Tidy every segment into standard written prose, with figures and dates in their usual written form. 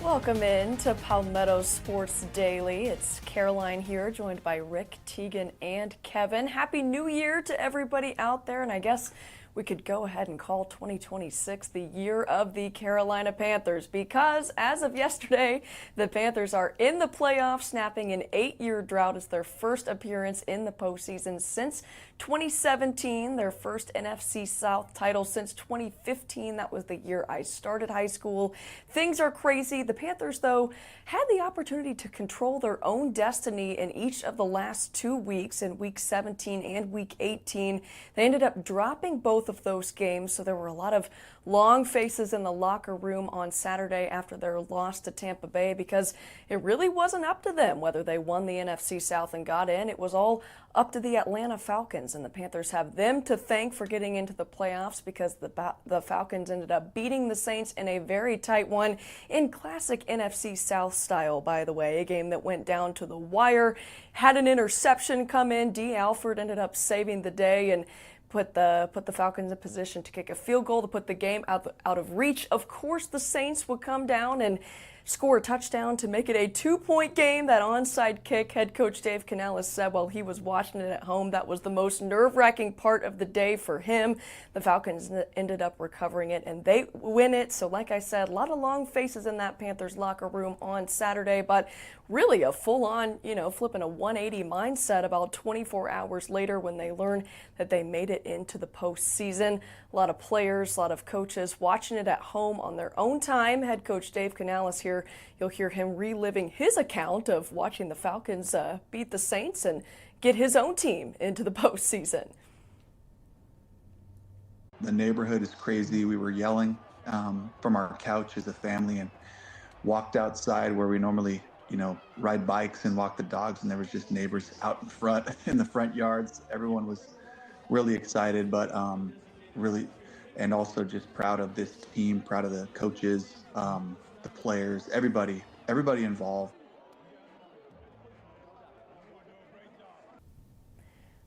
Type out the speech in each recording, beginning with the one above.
Welcome in to Palmetto Sports Daily. It's Caroline here, joined by Rick, Teagan, and Kevin. Happy New Year to everybody out there, and I guess we could go ahead and call 2026 the year of the Carolina Panthers because as of yesterday, the Panthers are in the playoffs, snapping an 8-year drought as their first appearance in the postseason since 2017, their first NFC South title since 2015. That was the year I started high school. Things are crazy. The Panthers, though, had the opportunity to control their own destiny in each of the last 2 weeks, in Week 17 and Week 18. They ended up dropping both of those games, so there were a lot of long faces in the locker room on Saturday after their loss to Tampa Bay because it really wasn't up to them whether they won the NFC South and got in. It was all up to the Atlanta Falcons, and the Panthers have them to thank for getting into the playoffs because the Falcons ended up beating the Saints in a very tight one in classic NFC South style, by the way, a game that went down to the wire, had an interception come in. D. Alford ended up saving the day and put the Falcons in position to kick a field goal to put the game out of reach. Of course, the Saints would come down and score a touchdown to make it a 2-point game. That onside kick, head coach Dave Canales said while he was watching it at home, that was the most nerve-wracking part of the day for him. The Falcons ended up recovering it, and they win it. So like I said, a lot of long faces in that Panthers locker room on Saturday, but really a full-on, flipping a 180 mindset about 24 hours later when they learned that they made it into the postseason. A lot of players, a lot of coaches watching it at home on their own time. Head coach Dave Canales here, you'll hear him reliving his account of watching the Falcons beat the Saints and get his own team into the postseason. The neighborhood is crazy. We were yelling from our couch as a family and walked outside where we normally ride bikes and walk the dogs, and there was just neighbors out in front in the front yards. Everyone was really excited, but really, and also just proud of this team, proud of the coaches, the players, everybody involved.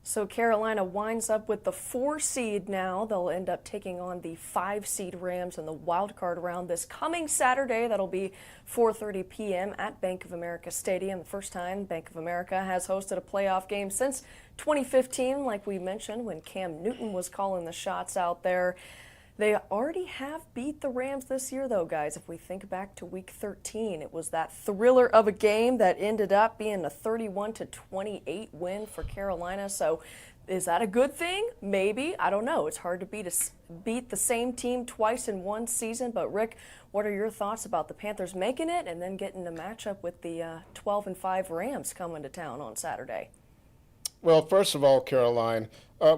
So Carolina winds up with the 4 seed now. They'll end up taking on the 5 seed Rams in the wild card round this coming Saturday. That'll be 4:30 p.m. at Bank of America Stadium. The first time Bank of America has hosted a playoff game since 2015, like we mentioned, when Cam Newton was calling the shots out there. They already have beat the Rams this year, though, guys. If we think back to Week 13, it was that thriller of a game that ended up being a 31-28 win for Carolina. So is that a good thing? Maybe. I don't know. It's hard to beat the same team twice in one season. But, Rick, what are your thoughts about the Panthers making it and then getting the matchup with the 12-5 Rams coming to town on Saturday? Well, first of all, Caroline,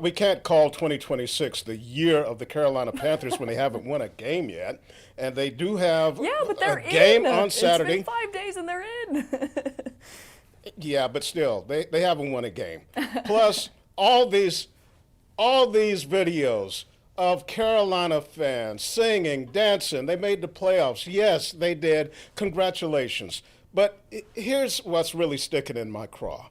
we can't call 2026 the year of the Carolina Panthers when they haven't won a game yet. And they do have a game on Saturday. It's been 5 days and they're in. Yeah, but still, they haven't won a game. Plus, all these videos of Carolina fans singing, dancing. They made the playoffs. Yes, they did. Congratulations. But here's what's really sticking in my craw.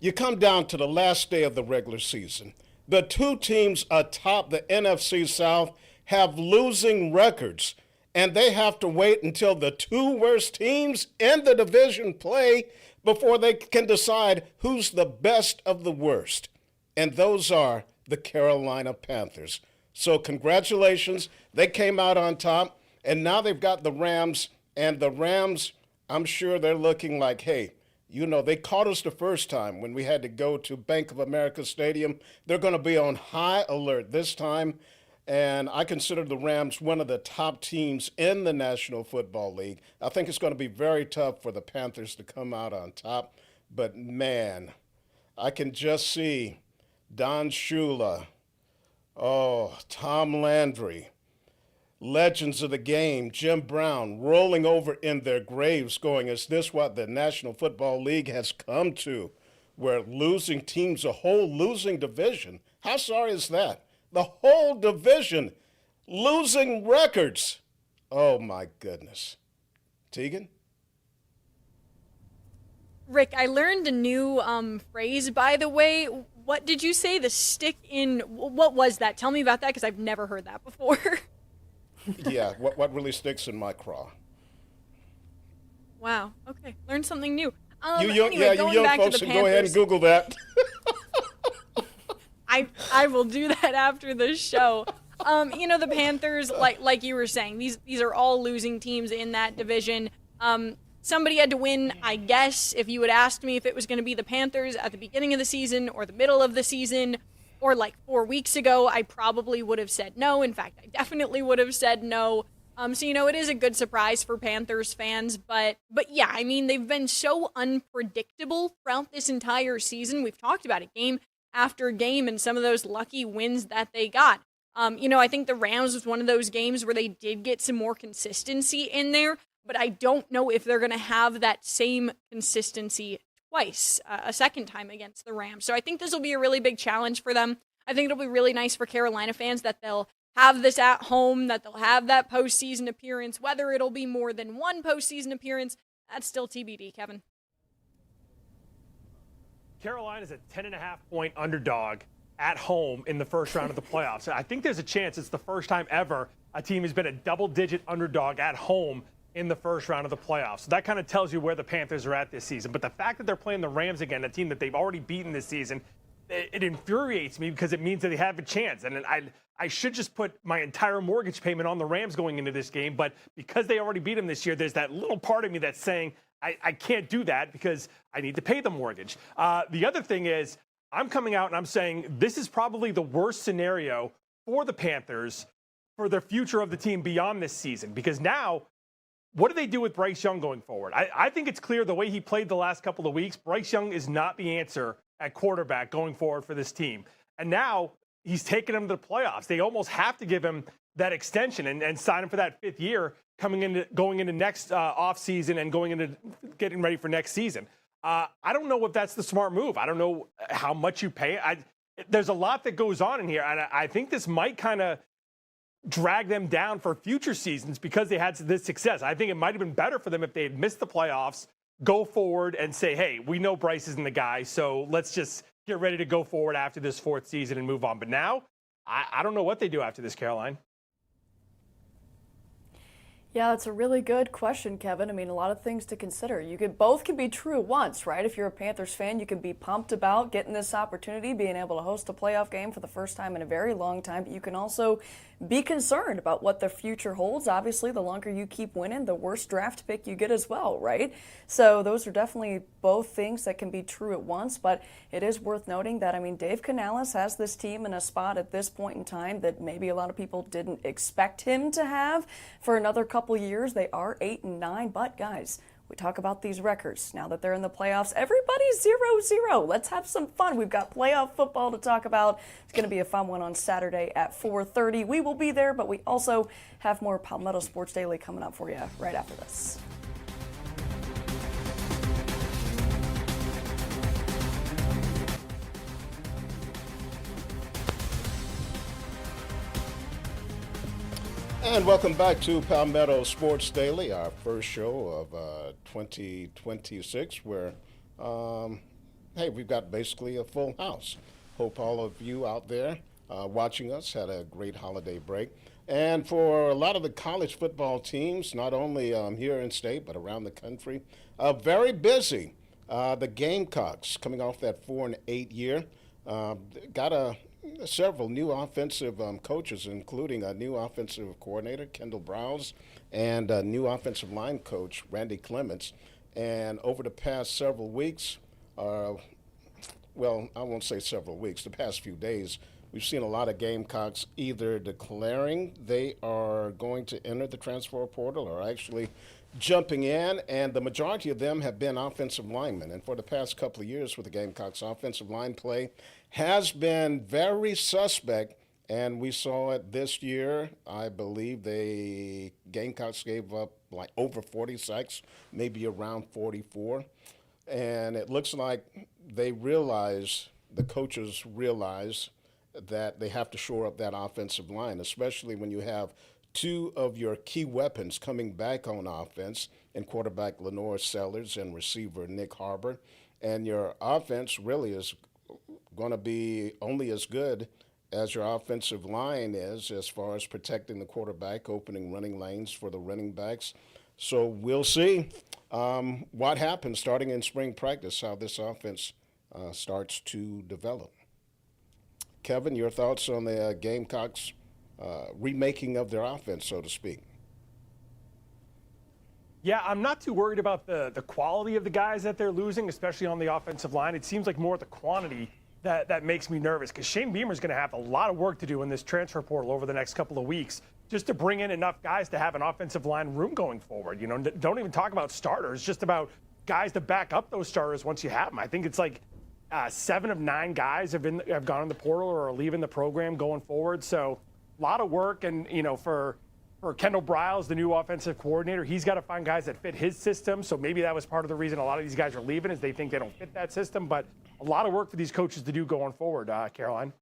You come down to the last day of the regular season. The 2 teams atop the NFC South have losing records, and they have to wait until the 2 worst teams in the division play before they can decide who's the best of the worst. And those are the Carolina Panthers. So congratulations. They came out on top, and now they've got the Rams, and the Rams, I'm sure they're looking like, hey, they caught us the first time when we had to go to Bank of America Stadium. They're going to be on high alert this time, and I consider the Rams one of the top teams in the National Football League. I think it's going to be very tough for the Panthers to come out on top, but man, I can just see Don Shula, Tom Landry, legends of the game, Jim Brown, rolling over in their graves going, is this what the National Football League has come to, where losing teams, a whole losing division? How sorry is that? The whole division losing records. Oh, my goodness. Teagan? Rick, I learned a new phrase, by the way. What did you say? The stick in, what was that? Tell me about that, because I've never heard that before. Yeah, what really sticks in my craw? Wow. Okay. Learned something new. You young, Anyway, you going young back folks to the should go ahead and Panthers, Google that. I will do that after the show. The Panthers, like you were saying, these are all losing teams in that division. Somebody had to win, I guess. If you had asked me if it was going to be the Panthers at the beginning of the season or the middle of the season or like 4 weeks ago, I probably would have said no. In fact, I definitely would have said no. It is a good surprise for Panthers fans, but yeah, I mean, they've been so unpredictable throughout this entire season. We've talked about it game after game and some of those lucky wins that they got. I think the Rams was one of those games where they did get some more consistency in there, but I don't know if they're going to have that same consistency twice, a second time against the Rams. So I think this will be a really big challenge for them. I think it'll be really nice for Carolina fans that they'll have this at home, that they'll have that postseason appearance. Whether it'll be more than one postseason appearance, that's still TBD, Kevin. Carolina is a 10.5-point underdog at home in the first round of the playoffs. I think there's a chance it's the first time ever a team has been a double-digit underdog at home in the first round of the playoffs. So that kind of tells you where the Panthers are at this season. But the fact that they're playing the Rams again, a team that they've already beaten this season, it infuriates me because it means that they have a chance. And I should just put my entire mortgage payment on the Rams going into this game. But because they already beat them this year, there's that little part of me that's saying, I can't do that because I need to pay the mortgage. The other thing is, I'm coming out and I'm saying this is probably the worst scenario for the Panthers for the future of the team beyond this season. Because now, what do they do with Bryce Young going forward? I think it's clear the way he played the last couple of weeks, Bryce Young is not the answer at quarterback going forward for this team. And now he's taken them to the playoffs. They almost have to give him that extension and sign him for that 5th year going into next offseason and going into getting ready for next season. I don't know if that's the smart move. I don't know how much you pay. There's a lot that goes on in here, and I think this might kind of drag them down for future seasons because they had this success. I think it might have been better for them if they had missed the playoffs, go forward and say, hey, we know Bryce isn't the guy, so let's just get ready to go forward after this 4th season and move on. But now, I don't know what they do after this, Caroline. Yeah, that's a really good question, Kevin. I mean, a lot of things to consider. Both can be true at once, right? If you're a Panthers fan, you can be pumped about getting this opportunity, being able to host a playoff game for the first time in a very long time. But you can also be concerned about what the future holds. Obviously, the longer you keep winning, the worse draft pick you get as well, right? So those are definitely both things that can be true at once. But it is worth noting that, I mean, Dave Canales has this team in a spot at this point in time that maybe a lot of people didn't expect him to have for another couple years. They are 8-9, but guys, we talk about these records now that they're in the playoffs. Everybody's 0-0. Let's have some fun. We've got playoff football to talk about. It's going to be a fun one on Saturday at 4:30. We will be there, but we also have more Palmetto Sports Daily coming up for you right after this. And welcome back to Palmetto Sports Daily, our first show of 2026, where, hey, we've got basically a full house. Hope all of you out there watching us had a great holiday break. And for a lot of the college football teams, not only here in state, but around the country, very busy. The Gamecocks, coming off that 4-8 year, got several new offensive coaches, including a new offensive coordinator, Kendall Browse, and a new offensive line coach, Randy Clements. And over the past several weeks, well, I won't say several weeks, the past few days, we've seen a lot of Gamecocks either declaring they are going to enter the transfer portal or actually jumping in, and the majority of them have been offensive linemen. And for the past couple of years with the Gamecocks, offensive line play has been very suspect, and we saw it this year. I believe the Gamecocks gave up like over 40 sacks, maybe around 44. And it looks like they realize, the coaches realize, that they have to shore up that offensive line, especially when you have two of your key weapons coming back on offense, in quarterback Lenore Sellers and receiver Nick Harbor. And your offense really is going to be only as good as your offensive line is as far as protecting the quarterback, opening running lanes for the running backs. So we'll see what happens starting in spring practice, how this offense starts to develop. Kevin, your thoughts on the Gamecocks remaking of their offense, so to speak? Yeah, I'm not too worried about the quality of the guys that they're losing, especially on the offensive line. It seems like more the quantity that makes me nervous, because Shane Beamer's going to have a lot of work to do in this transfer portal over the next couple of weeks just to bring in enough guys to have an offensive line room going forward. You know, don't even talk about starters, just about guys to back up those starters once you have them. I think it's like 7 of 9 guys have gone in the portal or are leaving the program going forward. So a lot of work, and you know, for Kendall Briles, the new offensive coordinator, he's got to find guys that fit his system. So maybe that was part of the reason a lot of these guys are leaving, is they think they don't fit that system. But a lot of work for these coaches to do going forward, Caroline.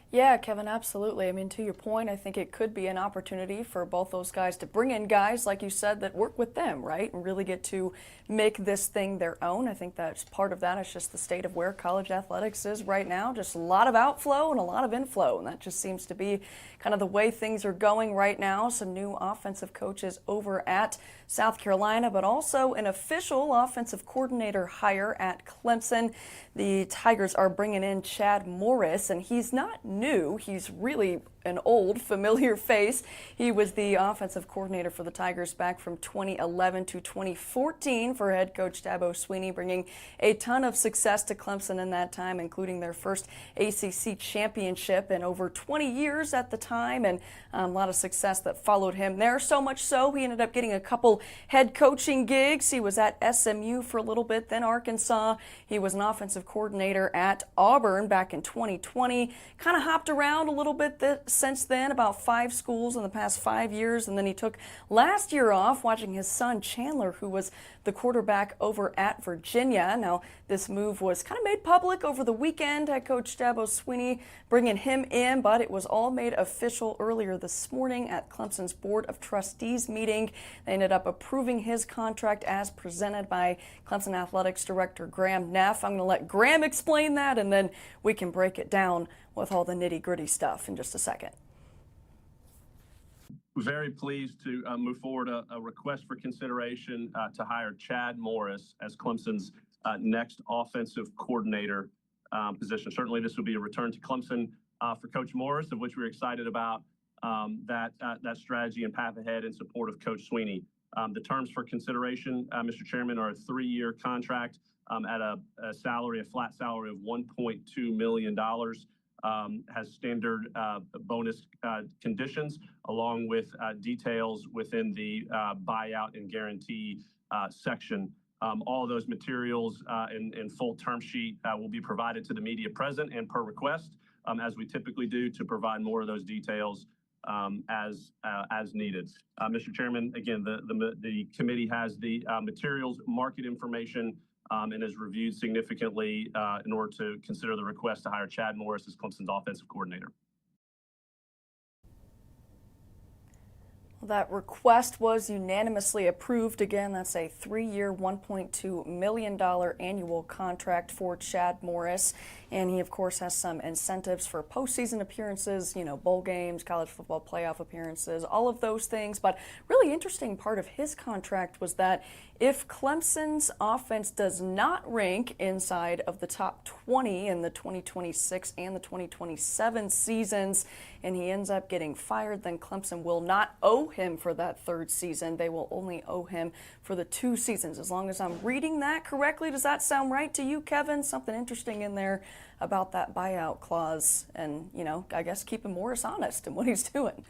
Yeah, Kevin, absolutely. I mean, to your point, I think it could be an opportunity for both those guys to bring in guys, like you said, that work with them, right, and really get to make this thing their own. I think that's part of that. It's just the state of where college athletics is right now. Just a lot of outflow and a lot of inflow, and that just seems to be kind of the way things are going right now. Some new offensive coaches over at South Carolina, but also an official offensive coordinator hire at Clemson. The Tigers are bringing in Chad Morris, and he's not new. He's really an old, familiar face. He was the offensive coordinator for the Tigers back from 2011 to 2014 for head coach Dabo Swinney, bringing a ton of success to Clemson in that time, including their first ACC championship in over 20 years at the time, and a lot of success that followed him there. So much so, he ended up getting a couple head coaching gigs. He was at SMU for a little bit, then Arkansas. He was an offensive coordinator at Auburn back in 2020. Kind of hopped around a little bit since then, about 5 schools in the past 5 years, and then he took last year off watching his son Chandler, who was the quarterback over at Virginia. Now, this move was kind of made public over the weekend. Head coach Dabo Swinney bringing him in, but it was all made official earlier this morning at Clemson's Board of Trustees meeting. They ended up approving his contract as presented by Clemson Athletics Director Graham Neff. I'm going to let Graham explain that, and then we can break it down with all the nitty-gritty stuff in just a second. Very pleased to move forward a request for consideration to hire Chad Morris as Clemson's next offensive coordinator position. Certainly this will be a return to Clemson for Coach Morris, of which we're excited about that strategy and path ahead in support of Coach Swinney. The terms for consideration, Mr. Chairman, are a 3-year contract at a flat salary of $1.2 million. Has standard bonus conditions, along with details within the buyout and guarantee section. All of those materials and full term sheet will be provided to the media present and per request, as we typically do, to provide more of those details as needed. Mr. Chairman, again, the committee has the materials, market information, and has reviewed significantly in order to consider the request to hire Chad Morris as Clemson's offensive coordinator. Well, that request was unanimously approved. Again, that's a 3-year, $1.2 million annual contract for Chad Morris. And he, of course, has some incentives for postseason appearances, you know, bowl games, college football playoff appearances, all of those things. But really interesting part of his contract was that if Clemson's offense does not rank inside of the top 20 in the 2026 and the 2027 seasons, and he ends up getting fired, then Clemson will not owe him for that 3rd season. They will only owe him for the 2 seasons. As long as I'm reading that correctly, does that sound right to you, Kevin? Something interesting in there about that buyout clause and, you know, I guess keeping Morris honest in what he's doing.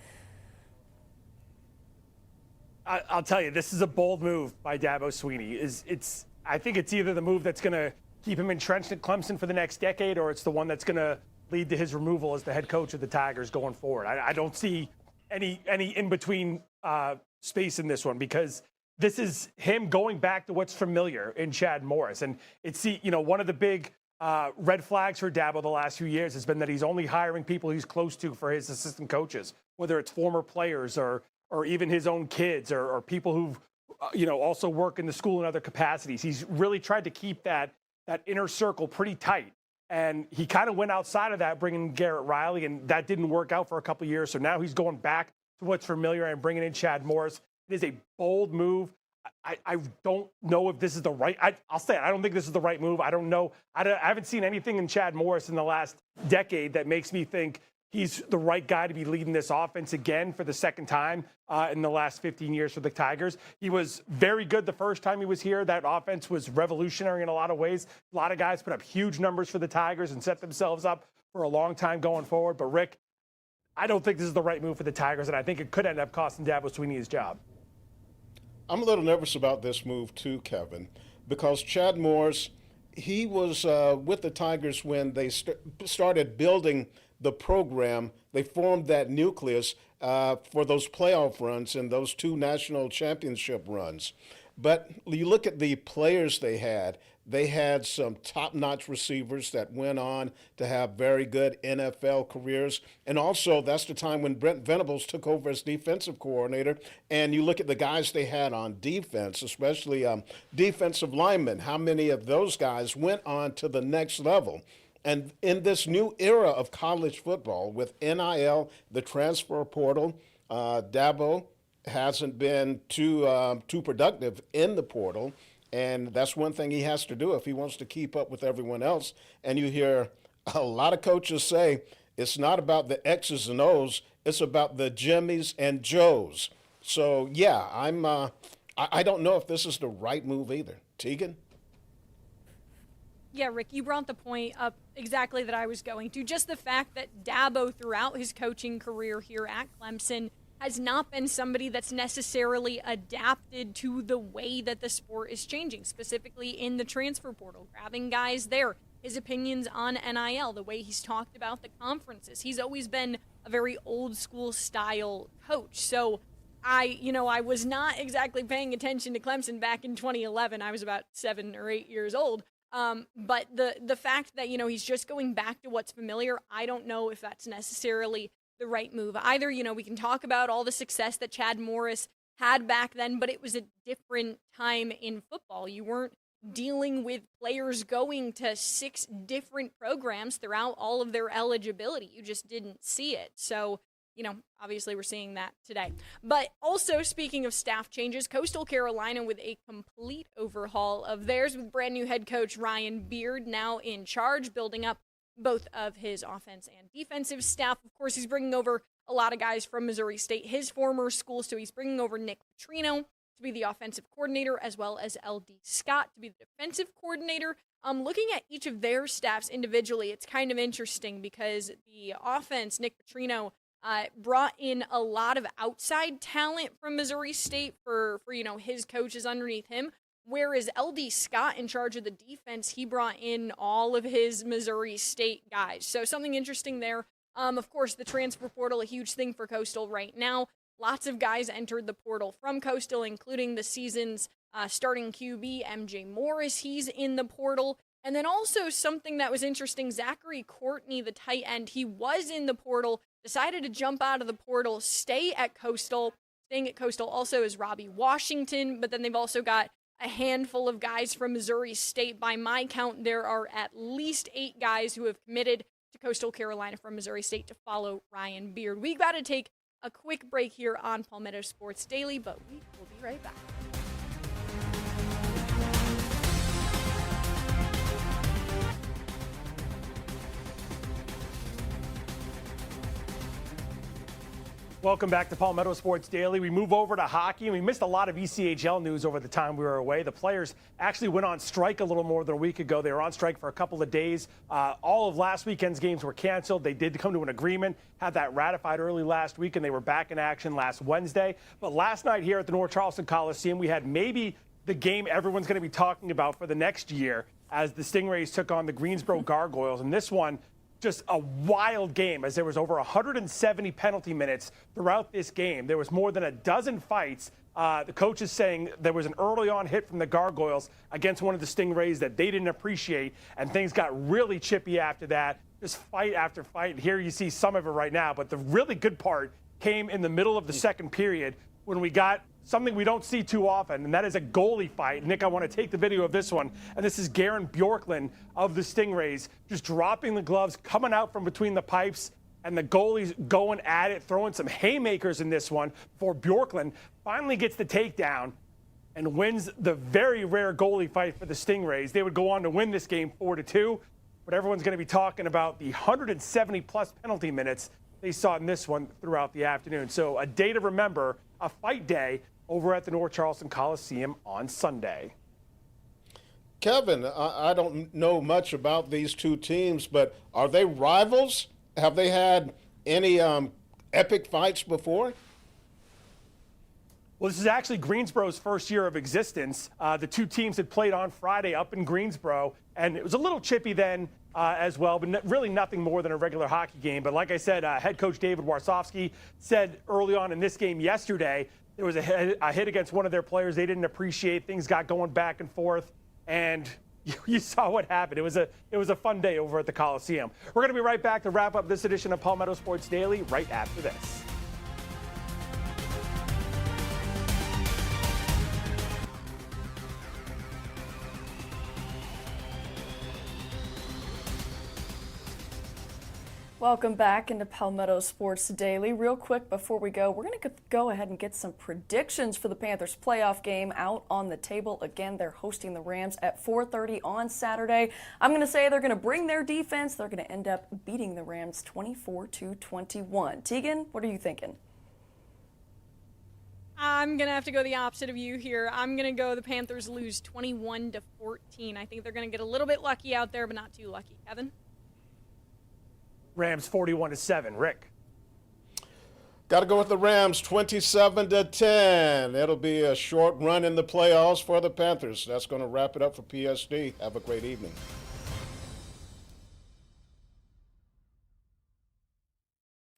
I'll tell you, this is a bold move by Dabo Swinney. I think it's either the move that's going to keep him entrenched at Clemson for the next decade, or it's the one that's going to lead to his removal as the head coach of the Tigers going forward. I don't see any in-between space in this one, because this is him going back to what's familiar in Chad Morris. And it's, you know, one of the big red flags for Dabo the last few years has been that he's only hiring people he's close to for his assistant coaches, whether it's former players or even his own kids or people who've, you know, also work in the school in other capacities. He's really tried to keep that inner circle pretty tight. And he kind of went outside of that, bringing Garrett Riley, and that didn't work out for a couple of years. So now he's going back to what's familiar and bringing in Chad Morris. It is a bold move. I don't know if this is the right. I'll say it. I don't think this is the right move. I don't know. I haven't seen anything in Chad Morris in the last decade that makes me think he's the right guy to be leading this offense again for the second time in the last 15 years for the Tigers. He was very good the first time he was here. That offense was revolutionary in a lot of ways. A lot of guys put up huge numbers for the Tigers and set themselves up for a long time going forward. But, Rick, I don't think this is the right move for the Tigers, and I think it could end up costing Dabo Swinney his job. I'm a little nervous about this move too, Kevin, because Chad Morris, he was with the Tigers when they started building the program. They formed that nucleus for those playoff runs and those 2 national championship runs. But you look at the players they had some top-notch receivers that went on to have very good NFL careers. And also, that's the time when Brent Venables took over as defensive coordinator. And you look at the guys they had on defense, especially defensive linemen. How many of those guys went on to the next level? And in this new era of college football with NIL, the transfer portal, Dabo hasn't been too productive in the portal. And that's one thing he has to do if he wants to keep up with everyone else. And you hear a lot of coaches say it's not about the X's and O's, it's about the Jimmys and Joes. So, yeah, I don't know if this is the right move either. Teagan? Yeah, Rick, you brought the point up exactly that I was going to. Just the fact that Dabo, throughout his coaching career here at Clemson, has not been somebody that's necessarily adapted to the way that the sport is changing, specifically in the transfer portal, grabbing guys there, his opinions on NIL, the way he's talked about the conferences. He's always been a very old school style coach. So I was not exactly paying attention to Clemson back in 2011. I was about 7 or 8 years old. But the fact that, he's just going back to what's familiar, I don't know if that's necessarily the right move either. We can talk about all the success that Chad Morris had back then, but it was a different time in football. You weren't dealing with players going to 6 different programs throughout all of their eligibility. You just didn't see it. So, obviously we're seeing that today. But also, speaking of staff changes, Coastal Carolina with a complete overhaul of theirs with brand new head coach Ryan Beard now in charge, building up both of his offense and defensive staff. Of course, he's bringing over a lot of guys from Missouri State, his former school. So he's bringing over Nick Petrino to be the offensive coordinator, as well as L.D. Scott to be the defensive coordinator. Looking at each of their staffs individually, it's kind of interesting because the offense, Nick Petrino, brought in a lot of outside talent from Missouri State for his coaches underneath him. Whereas L.D. Scott, in charge of the defense, he brought in all of his Missouri State guys. So something interesting there. Of course, the transfer portal, a huge thing for Coastal right now. Lots of guys entered the portal from Coastal, including the season's starting QB, MJ Morris. He's in the portal. And then also something that was interesting, Zachary Courtney, the tight end, he was in the portal, decided to jump out of the portal, stay at Coastal. Staying at Coastal also is Robbie Washington, but then they've also got a handful of guys from Missouri State. By my count, there are at least 8 guys who have committed to Coastal Carolina from Missouri State to follow Ryan Beard. We got to take a quick break here on Palmetto Sports Daily, but we will be right back. Welcome back to Palmetto Sports Daily. We move over to hockey, and we missed a lot of ECHL news over the time we were away. The players actually went on strike a little more than a week ago. They were on strike for a couple of days. All of last weekend's games were canceled. They did come to an agreement, had that ratified early last week, and they were back in action last Wednesday. But last night here at the North Charleston Coliseum, we had maybe the game everyone's going to be talking about for the next year as the Stingrays took on the Greensboro Gargoyles. And this one, just a wild game, as there was over 170 penalty minutes throughout this game. There was more than a dozen fights. The coach is saying there was an early on hit from the Gargoyles against one of the Stingrays that they didn't appreciate, and things got really chippy after that. Just fight after fight. Here you see some of it right now, but the really good part came in the middle of the second period when we got something we don't see too often, and that is a goalie fight. Nick, I want to take the video of this one, and this is Garen Bjorklund of the Stingrays just dropping the gloves, coming out from between the pipes, and the goalie's going at it, throwing some haymakers in this one before Bjorklund finally gets the takedown. and wins the very rare goalie fight for the Stingrays, they would go on to win this game 4-2. But everyone's going to be talking about the 170-plus penalty minutes they saw in this one throughout the afternoon. So a day to remember, a fight day over at the North Charleston Coliseum on Sunday. Kevin, I don't know much about these two teams, but are they rivals? Have they had any epic fights before? Well, this is actually Greensboro's first year of existence. The two teams had played on Friday up in Greensboro, and it was a little chippy then as well, but really nothing more than a regular hockey game. But like I said, head coach David Warsofsky said early on in this game yesterday, there was a hit against one of their players they didn't appreciate. Things got going back and forth, and you saw what happened. It was a fun day over at the Coliseum. We're going to be right back to wrap up this edition of Palmetto Sports Daily right after this. Welcome back into Palmetto Sports Daily. Real quick before we go, we're going to go ahead and get some predictions for the Panthers playoff game out on the table. Again, they're hosting the Rams at 4:30 on Saturday. I'm going to say they're going to bring their defense. They're going to end up beating the Rams 24-21. Teagan, what are you thinking? I'm going to have to go the opposite of you here. I'm going to go the Panthers lose 21-14. I think they're going to get a little bit lucky out there, but not too lucky. Kevin? Rams 41-7. Rick? Got to go with the Rams 27-10. It'll be a short run in the playoffs for the Panthers. That's going to wrap it up for PSD. Have a great evening.